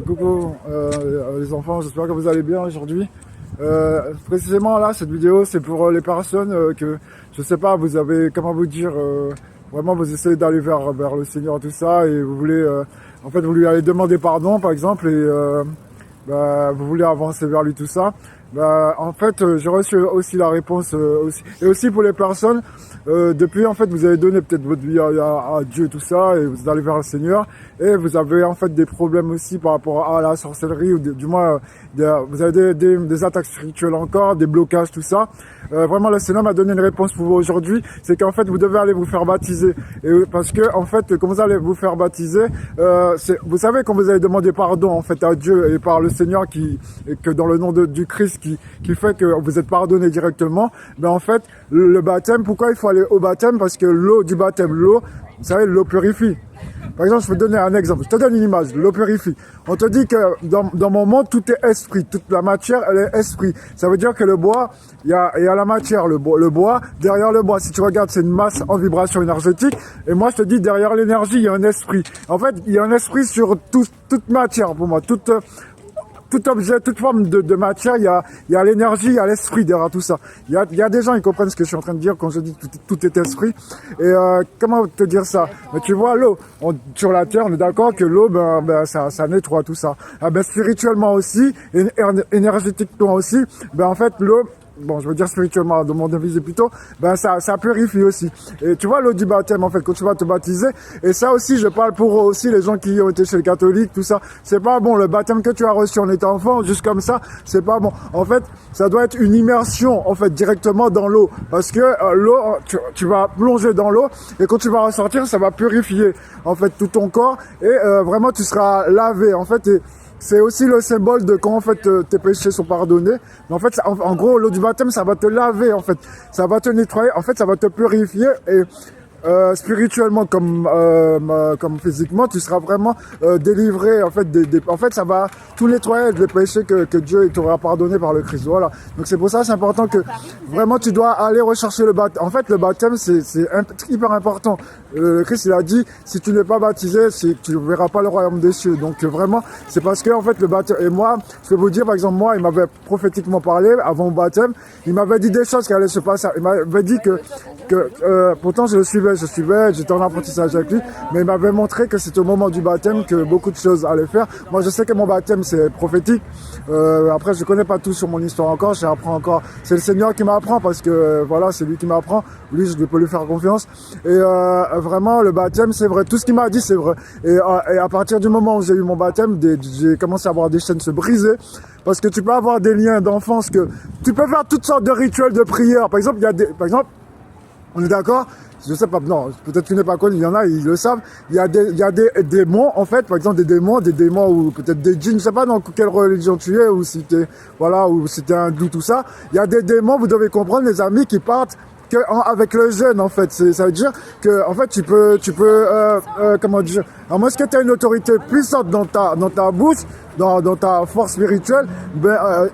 Coucou les enfants, j'espère que vous allez bien aujourd'hui. Précisément là, cette vidéo c'est pour les personnes que, je sais pas, vous avez, comment vous dire, vraiment vous essayez d'aller vers le Seigneur tout ça et vous voulez, en fait vous lui allez demander pardon par exemple et vous voulez avancer vers lui tout ça. En fait, j'ai reçu aussi la réponse aussi. Et aussi pour les personnes, depuis en fait vous avez donné peut-être votre vie à Dieu tout ça et vous allez vers le Seigneur et vous avez en fait des problèmes aussi par rapport à la sorcellerie ou du moins vous avez des attaques spirituelles encore, des blocages tout ça. Vraiment le Seigneur m'a donné une réponse pour vous aujourd'hui, c'est qu'en fait vous devez aller vous faire baptiser et parce que en fait quand vous allez vous faire baptiser, vous savez quand vous allez demander pardon en fait à Dieu et par le Seigneur et que dans le nom du Christ qui fait que vous êtes pardonné directement, en fait le baptême, pourquoi il faut aller au baptême? Parce que l'eau du baptême, vous savez, l'eau purifie. Par exemple, je peux te donner un exemple, je te donne une image, l'eau purifie. On te dit que dans mon monde, tout est esprit, toute la matière, elle est esprit. Ça veut dire que le bois, il y a la matière, le bois, derrière le bois, si tu regardes, c'est une masse en vibration énergétique. Et moi, je te dis, derrière l'énergie, il y a un esprit. En fait, il y a un esprit sur toute matière, pour moi, tout objet, toute forme de matière, il y a l'énergie, il y a l'esprit derrière tout ça. Il y a des gens, ils comprennent ce que je suis en train de dire quand je dis tout est esprit. Et comment te dire ça? Mais tu vois, l'eau, sur la terre, on est d'accord que l'eau, ça nettoie tout ça. Spirituellement aussi, énergétiquement aussi, en fait, l'eau, bon, je veux dire spirituellement, dans mon avis plutôt, ça purifie aussi. Et tu vois, l'eau du baptême, en fait, quand tu vas te baptiser, et ça aussi, je parle pour aussi les gens qui ont été chez les catholiques, tout ça, c'est pas bon. Le baptême que tu as reçu en étant enfant, juste comme ça, c'est pas bon. En fait, ça doit être une immersion, en fait, directement dans l'eau. Parce que l'eau, tu vas plonger dans l'eau, et quand tu vas ressortir, ça va purifier, en fait, tout ton corps, et vraiment, tu seras lavé, en fait, et c'est aussi le symbole de quand en fait tes péchés sont pardonnés. Mais en fait, en gros, l'eau du baptême, ça va te laver en fait, ça va te nettoyer, en fait, ça va te purifier et spirituellement comme physiquement, tu seras vraiment délivré en fait en fait ça va tout nettoyer des péchés que Dieu t'aura pardonné par le Christ. Voilà. Donc c'est pour ça c'est important que vraiment tu dois aller rechercher le baptême. En fait le baptême c'est hyper important. Le Christ il a dit si tu n'es pas baptisé, tu ne verras pas le royaume des cieux. Donc vraiment c'est parce que en fait le baptême et moi je peux vous dire par exemple moi il m'avait prophétiquement parlé avant le baptême, il m'avait dit des choses qui allaient se passer. Il m'avait dit que pourtant je le suivais, j'étais en apprentissage avec lui, mais il m'avait montré que c'était au moment du baptême que beaucoup de choses allaient faire. Moi je sais que mon baptême c'est prophétique, après je connais pas tout sur mon histoire encore, j'apprends encore, c'est le Seigneur qui m'apprend parce que voilà c'est lui qui m'apprend, lui je peux lui faire confiance et vraiment le baptême c'est vrai, tout ce qu'il m'a dit c'est vrai et à partir du moment où j'ai eu mon baptême, j'ai commencé à avoir des chaînes se briser. Parce que tu peux avoir des liens d'enfance que tu peux faire toutes sortes de rituels de prière. Par exemple, on est d'accord? Je sais pas, non, peut-être tu n'es pas connu, il y en a, ils le savent. Il y a des démons, en fait, par exemple, des démons ou peut-être des djinns, je sais pas dans quelle religion tu es, ou si t'es, voilà, ou si t'es hindou, tout ça. Il y a des démons, vous devez comprendre, les amis, qui partent avec le jeûne, en fait. Ça veut dire que, en fait, tu peux, comment dire, à moins que tu aies une autorité puissante dans ta bouche, dans ta force spirituelle,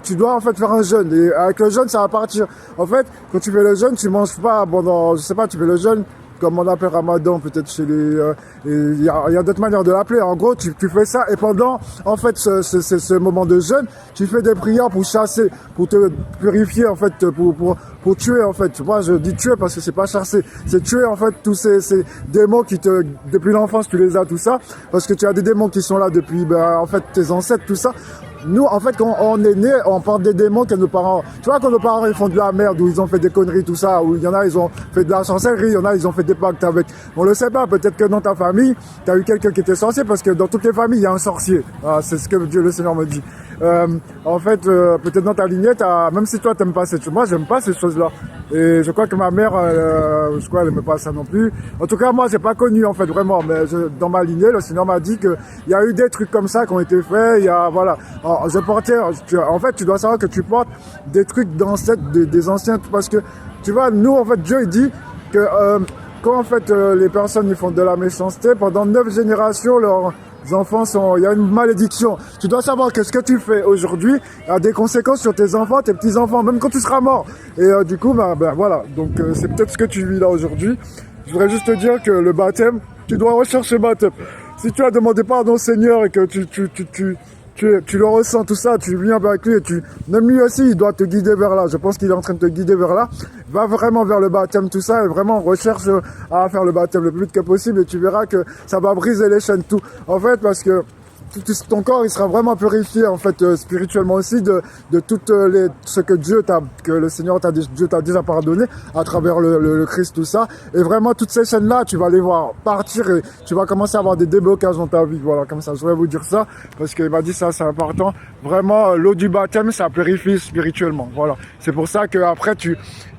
tu dois en fait faire un jeûne. Et avec le jeûne, ça va partir. En fait, quand tu fais le jeûne, tu manges pas pendant, je sais pas, tu fais le jeûne, comme on l'appelle Ramadan, peut-être chez les, il y a d'autres manières de l'appeler. En gros, tu fais ça et pendant, en fait, ce moment de jeûne, tu fais des prières pour chasser, pour te purifier, en fait, pour tuer, en fait. Moi, je dis tuer parce que c'est pas chasser, c'est tuer, en fait, tous ces démons depuis l'enfance, tu les as, tout ça, parce que tu as des démons qui sont là depuis, en fait, tes ancêtres, tout ça. Nous, en fait, quand on est né, on parle des démons que nos parents... Tu vois, quand nos parents, ils font de la merde, ou ils ont fait des conneries, tout ça, ou il y en a, ils ont fait de la sorcellerie, il y en a, ils ont fait des pactes avec... On le sait pas, peut-être que dans ta famille, tu as eu quelqu'un qui était sorcier, parce que dans toutes les familles, il y a un sorcier. Ah, c'est ce que Dieu le Seigneur me dit. En fait, peut-être dans ta lignée, même si toi, t'aimes pas cette chose... Moi, j'aime pas ces choses-là. Et je crois que ma mère, je crois, elle aime pas ça non plus. En tout cas, moi, j'ai pas connu, en fait, vraiment. Mais dans ma lignée, le Seigneur m'a dit que il y a eu des trucs comme ça qui ont été faits. Il y a, voilà... Je portais, en fait, tu dois savoir que tu portes des trucs d'ancêtres, des anciens, parce que, tu vois, nous, en fait, Dieu, il dit que quand, en fait, les personnes, ils font de la méchanceté, pendant 9 générations, leurs enfants il y a une malédiction. Tu dois savoir que ce que tu fais aujourd'hui a des conséquences sur tes enfants, tes petits-enfants, même quand tu seras mort. Et du coup, voilà. Donc, c'est peut-être ce que tu vis là aujourd'hui. Je voudrais juste te dire que le baptême, tu dois rechercher le baptême. si tu as demandé pardon au Seigneur et que tu le ressens tout ça, tu viens avec lui et même lui aussi, il doit te guider vers là. Je pense qu'il est en train de te guider vers là. Va vraiment vers le baptême, tout ça, et vraiment recherche à faire le baptême le plus vite que possible et tu verras que ça va briser les chaînes, tout. En fait, parce que ton corps, il sera vraiment purifié, en fait, spirituellement aussi, de toutes ce que que le Seigneur Dieu t'a déjà pardonné à travers le Christ, tout ça. Et vraiment, toutes ces chaînes-là, tu vas les voir partir et tu vas commencer à avoir des déblocages dans ta vie. Voilà, comme ça, je voulais vous dire ça, parce qu'il m'a dit ça, c'est important. Vraiment, l'eau du baptême, ça purifie spirituellement. Voilà. C'est pour ça que après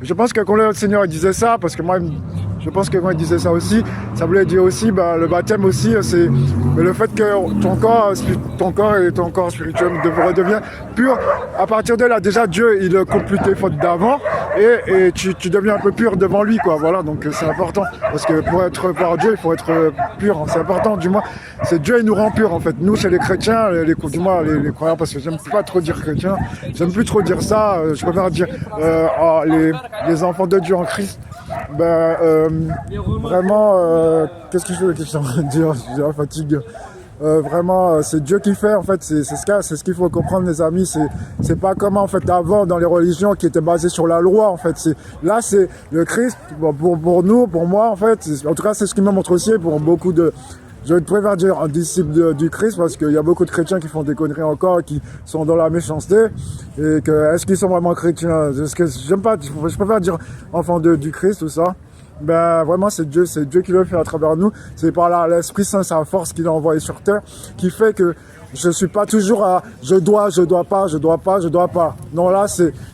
je pense que quand le Seigneur disait ça, parce que moi, je pense que quand il disait ça aussi, ça voulait dire aussi, le baptême aussi, c'est le fait que ton corps et ton corps spirituel redevient pur. À partir de là, déjà, Dieu, il ne compte plus tes fautes d'avant et tu deviens un peu pur devant lui, quoi. Voilà, donc c'est important. Parce que pour être par Dieu, il faut être pur. Hein. C'est important, du moins. C'est Dieu, il nous rend pur, en fait. Nous, c'est les chrétiens, les croyants, parce que j'aime pas trop dire chrétiens. J'aime plus trop dire ça. Je préfère dire les enfants de Dieu en Christ. Vraiment, qu'est-ce que je suis en train de dire? J'ai la fatigue. Vraiment, c'est Dieu qui fait, en fait, c'est ce qu'il faut comprendre, les amis. C'est pas comme en fait avant dans les religions qui étaient basées sur la loi, en fait. Là, c'est le Christ. Bon, pour nous, pour moi, en fait, en tout cas, c'est ce qui me montre aussi pour beaucoup de. Je préfère dire un disciple du Christ parce qu'il y a beaucoup de chrétiens qui font des conneries encore, qui sont dans la méchanceté. Et est-ce qu'ils sont vraiment chrétiens? J'aime pas, je préfère dire enfant du Christ, tout ça. Vraiment, c'est Dieu qui le fait à travers nous. C'est par là, l'Esprit Saint, sa force qu'il a envoyé sur terre, qui fait que je suis pas toujours à je dois pas. Non, là,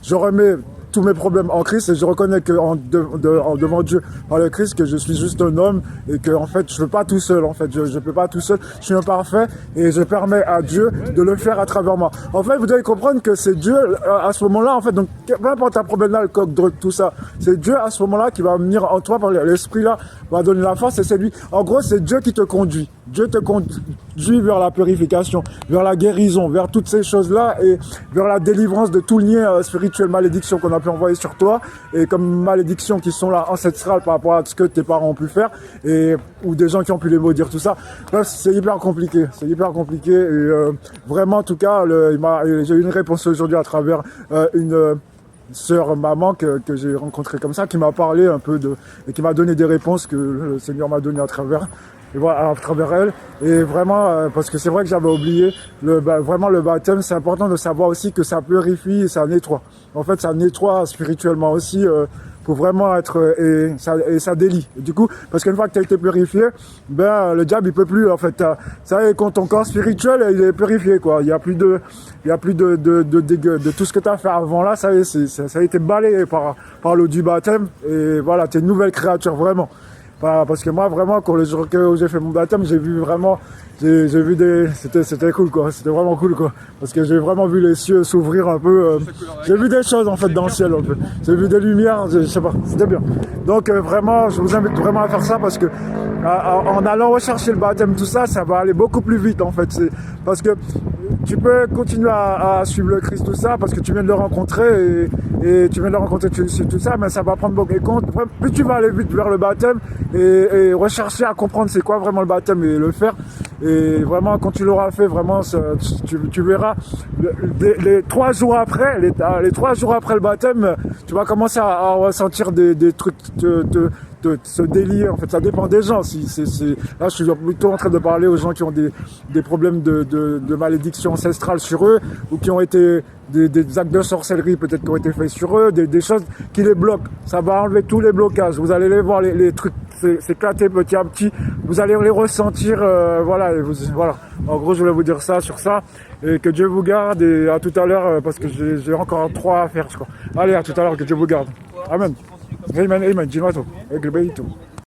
je remets tous mes problèmes en Christ et je reconnais que devant Dieu par le Christ que je suis juste un homme et que en fait je peux pas tout seul, en fait je peux pas tout seul, je suis imparfait et je permets à Dieu de le faire à travers moi. En fait, vous devez comprendre que c'est Dieu à ce moment-là, en fait, donc peu importe ta problème là, le coq, drogue, tout ça, c'est Dieu à ce moment-là qui va venir en toi par l'esprit là, va donner la force et c'est lui. En gros, c'est Dieu qui te conduit. Dieu te conduit vers la purification, vers la guérison, vers toutes ces choses-là et vers la délivrance de tout lien spirituel, malédiction qu'on a pu envoyer sur toi et comme malédictions qui sont là ancestrales par rapport à ce que tes parents ont pu faire ou des gens qui ont pu les maudire, tout ça. Bref, c'est hyper compliqué et vraiment en tout cas j'ai eu une réponse aujourd'hui à travers une sœur maman que j'ai rencontrée comme ça, qui m'a parlé un peu et qui m'a donné des réponses que le Seigneur m'a donné à travers elle. Et vraiment, parce que c'est vrai que j'avais oublié, vraiment le baptême, c'est important de savoir aussi que ça purifie et ça nettoie. En fait, ça nettoie spirituellement aussi pour vraiment être... Et ça délie. Et du coup, parce qu'une fois que tu as été purifié, le diable, il peut plus, en fait. Ça y est, quand ton corps spirituel, il est purifié, quoi. Il y a plus de tout ce que tu as fait avant là, ça y est, ça a été balayé par l'eau du baptême. Et voilà, tu es une nouvelle créature, vraiment. Parce que moi, vraiment, quand le jour que j'ai fait mon baptême, j'ai vu c'était cool, quoi. C'était vraiment cool, quoi. Parce que j'ai vraiment vu les cieux s'ouvrir un peu. J'ai vu des choses, en fait, dans le ciel, un peu. J'ai vu des lumières, je sais pas. C'était bien. Donc, vraiment, je vous invite vraiment à faire ça parce que, en allant rechercher le baptême, tout ça, ça va aller beaucoup plus vite, en fait. Parce que tu peux continuer à suivre le Christ, tout ça, parce que tu viens de le rencontrer et tu viens de le rencontrer, tu suis tout ça, mais ça va prendre beaucoup de compte. Plus tu vas aller vite vers le baptême et rechercher à comprendre c'est quoi vraiment le baptême et le faire. Et vraiment, quand tu l'auras fait, vraiment, tu verras les 3 jours après, les 3 jours après le baptême, tu vas commencer à ressentir des trucs ce délire. En fait, ça dépend des gens. Là, je suis plutôt en train de parler aux gens qui ont des problèmes de malédiction ancestrale sur eux ou qui ont été des actes de sorcellerie peut-être qui ont été faits sur eux, des choses qui les bloquent. Ça va enlever tous les blocages. Vous allez les voir, les trucs s'éclater petit à petit. Vous allez les ressentir. Voilà. En gros, je voulais vous dire ça sur ça. Et que Dieu vous garde. Et à tout à l'heure parce que j'ai encore 3 à faire, je crois. Allez, à tout à l'heure. Que Dieu vous garde. Amen. Amen. Amen.